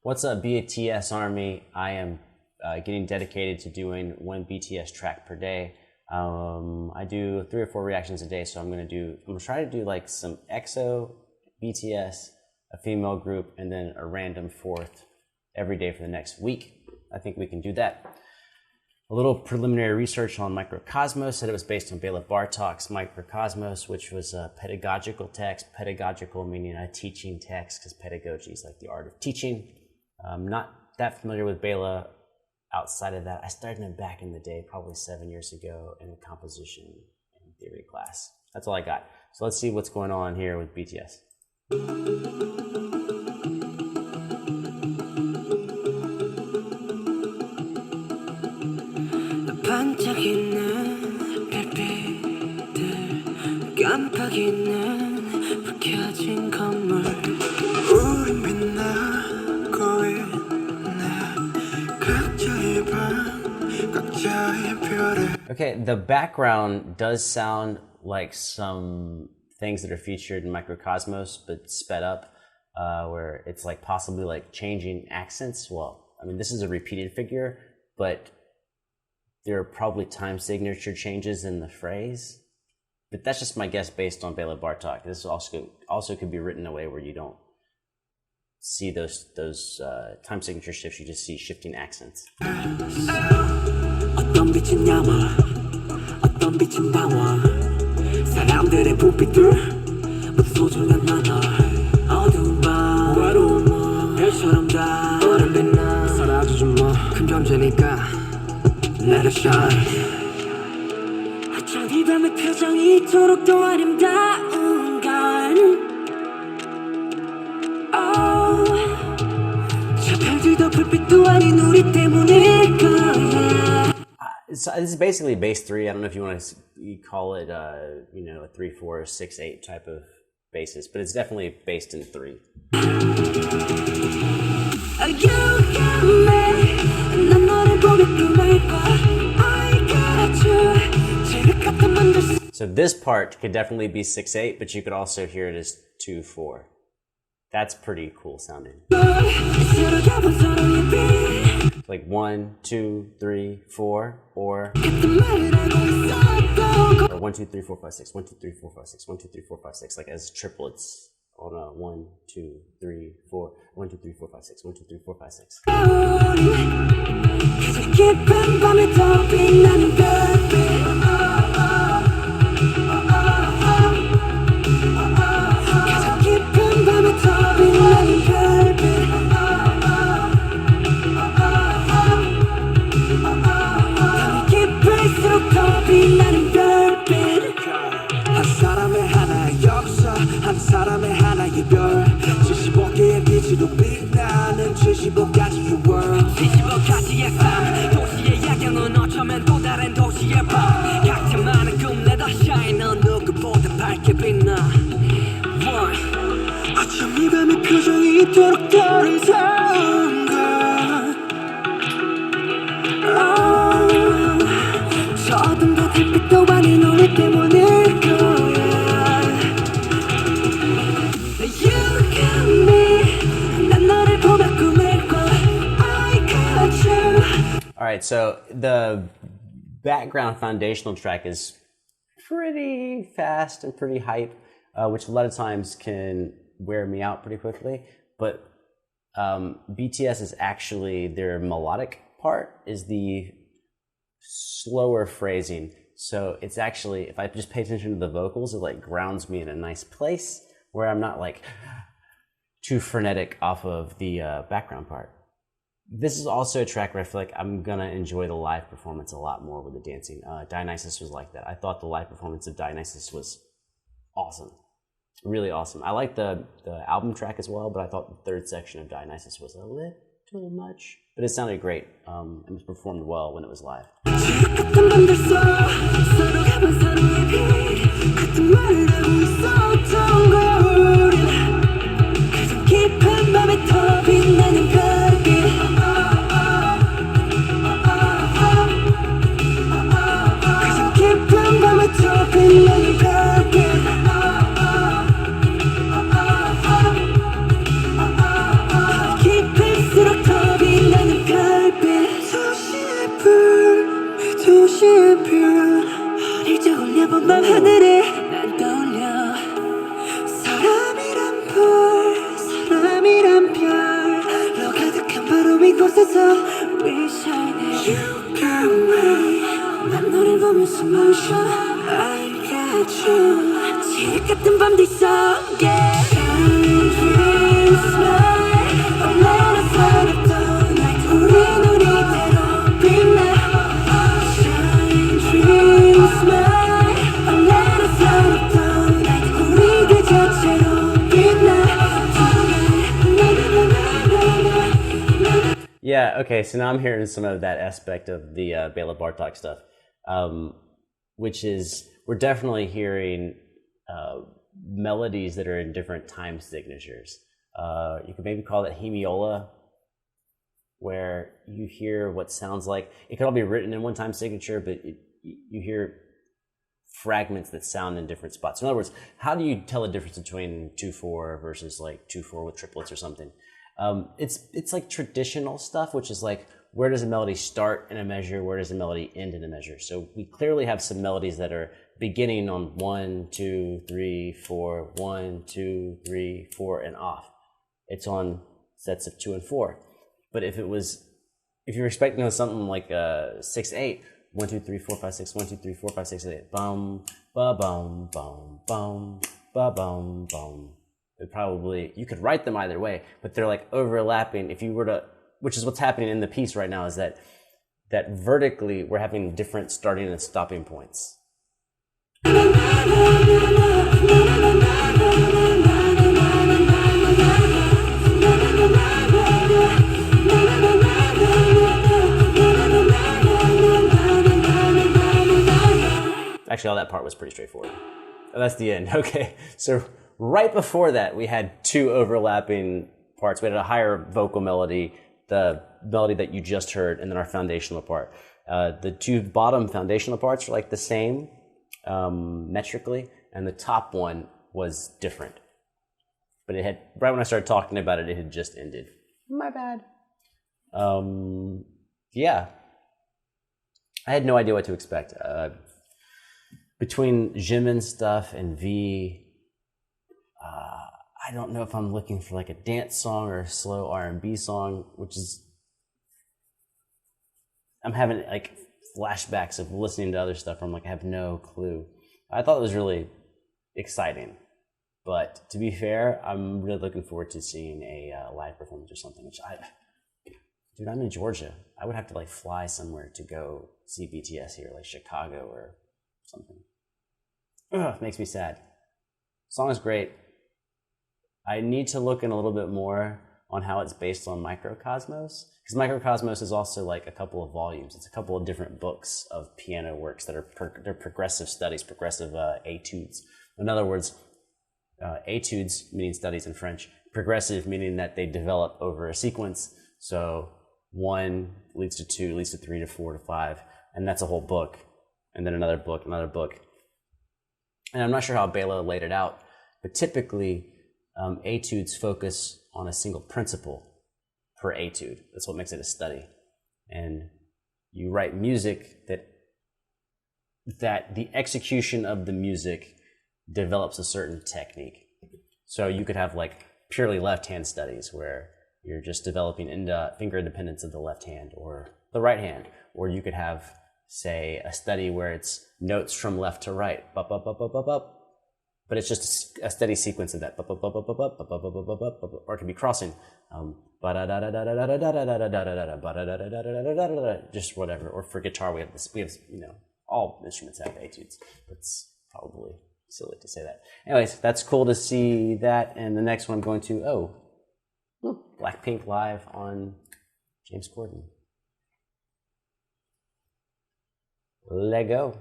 What's up, BTS Army? I am getting dedicated to doing one BTS track per day. I do 3 or 4 reactions a day, so I'm gonna try to do like some EXO, BTS, a female group, and then a random fourth every day for the next week. I think we can do that. A little preliminary research on MIKROKOSMOS said it was based on Bela Bartok's MIKROKOSMOS, which was a pedagogical text. Pedagogical meaning a teaching text, because pedagogy is like the art of teaching. I'm not that familiar with Bela outside of that. I started him back in the day, probably 7 years ago, in a composition and theory class. That's all I got. So let's see what's going on here with BTS. 반짝이는 별빛들 깜빡이는 불켜진 건물 우린 빛나고 있네 각자의 방 각자의 별에. Okay, the background does sound like some things that are featured in MIKROKOSMOS, but sped up, where it's like possibly like changing accents. Well, I mean, this is a repeated figure, but there are probably time signature changes in the phrase, but that's just my guess based on Bela Bartok. This also could be written in a way where you don't see those time signature shifts. You just see shifting accents. 어떤 빛은 야마, 어떤 빛은 방황. 사람들의 불빛들 모두 소중한 나날. 어두운 밤, 외로운 밤, 별처럼 다 너를 빛나. 사라지지 마, 큰 존재니까. Let it shine. 어쩜 이 밤의 표정이 이토록 더 아름다운 건 저 별들도 불빛도 아닌 우리 때문일 거야. So this is basically bass 3. I don't know if you want to call it you know, a 3/4, 6/8 type of basis, but it's definitely based in 3. So this part could definitely be 6/8, but you could also hear it as 2/4. That's pretty cool sounding. Like 1, 2, 3, 4, or 1, 2, 3, 4, 5, 6, 1, 2, 3, 4, 5, 6, 1, 2, 3, 4, 5, 6, like as triplets on a 1, 2, 3, 4, 1, 2, 3, 4, 5, 6, 1, 2, 3, 4, 5, 6. 한 사람의 하나의 역사, 한 사람의 하나의 별 75개의 빛으로 빛나는 75가지의 world 75가지의 삶, 도시의 야경은 어쩌면 또 다른 도시의 밤 각자만의 꿈 let us shine 넌 누구보다 밝게 빛나 어쩜 이 밤의 표정이 이토록 아름다운가 저 어둠도 달빛도 아닌 우리 때문일 거야. You got me 난 너를 보며 꿈을 꿔 I got you. Alright, so the background foundational track is pretty fast and pretty hype, which a lot of times can wear me out pretty quickly, but BTS is actually, their melodic part is the slower phrasing. So it's actually, if I just pay attention to the vocals, it like grounds me in a nice place where I'm not like too frenetic off of the background part. This is also a track where I feel like I'm gonna enjoy the live performance a lot more with the dancing. Dionysus was like that. I thought the live performance of Dionysus was awesome. Really awesome. I like the album track as well, but I thought the third section of Dionysus was a little much. But it sounded great. It was performed well when it was live. We shine. You got me. 난 너를 보면서 멈춰. I got you. 지옥 같은 밤 뒤속에 Shine through smile. 얼마나 서럽던 날 우린 우리대로 빛나. Shine through smile. 얼마나 서럽던 날 우리 그 자체로 빛나. Yeah, okay, so now I'm hearing some of that aspect of the Bela Bartok stuff, which is, we're definitely hearing melodies that are in different time signatures. You could maybe call that hemiola, where you hear what sounds like, it could all be written in one time signature, but you hear fragments that sound in different spots. In other words, how do you tell the difference between 2/4 versus like 2/4 with triplets or something? It's like traditional stuff, which is like, where does a melody start in a measure? Where does a melody end in a measure? So we clearly have some melodies that are beginning on 1, 2, 3, 4, 1, 2, 3, 4, and off. It's on sets of 2 and 4. But if you're expecting something like 6/8, 1, 2, 3, 4, 5, 6, 1, 2, 3, 4, 5, 6, 8, bum, ba bum, bum, bum, ba bum, bum. You could write them either way, but they're like overlapping. If you were to, which is what's happening in the piece right now, is that vertically we're having different starting and stopping points. Actually, all that part was pretty straightforward. Oh, that's the end. Okay, so right before that, we had 2 overlapping parts. We had a higher vocal melody, the melody that you just heard, and then our foundational part. The 2 bottom foundational parts are like the same metrically, and the top one was different. But it had, right when I started talking about it, it had just ended. My bad. Yeah. I had no idea what to expect. Between Jimin stuff and V, I don't know if I'm looking for like a dance song or a slow R&B song, which is, I'm having like flashbacks of listening to other stuff where I'm like, I have no clue. I thought it was really exciting, but to be fair, I'm really looking forward to seeing a live performance or something, dude, I'm in Georgia. I would have to like fly somewhere to go see BTS here, like Chicago or something. Ugh, makes me sad. Song is great. I need to look in a little bit more on how it's based on MIKROKOSMOS, because MIKROKOSMOS is also like a couple of volumes. It's a couple of different books of piano works that are they're progressive studies, progressive etudes. In other words, etudes meaning studies in French, progressive meaning that they develop over a sequence. So 1 leads to 2, leads to 3 to 4 to 5, and that's a whole book, and then another book, another book. And I'm not sure how Bela laid it out, but typically etudes focus on a single principle per etude. That's what makes it a study. And you write music that the execution of the music develops a certain technique. So you could have like purely left-hand studies where you're just developing finger independence of the left hand or the right hand. Or you could have, say, a study where it's notes from left to right, bup, bup, bup, bup, bup, bup. But it's just a steady sequence of that, bup, bup, bup, bup, bup, bup, bup, bup, bup, bup, bup, or it can be crossing, just whatever. Or for guitar, we have all instruments have etudes. That's probably silly to say that. Anyways, that's cool to see that. And the next one I'm going to, Blackpink live on James Corden. Lego.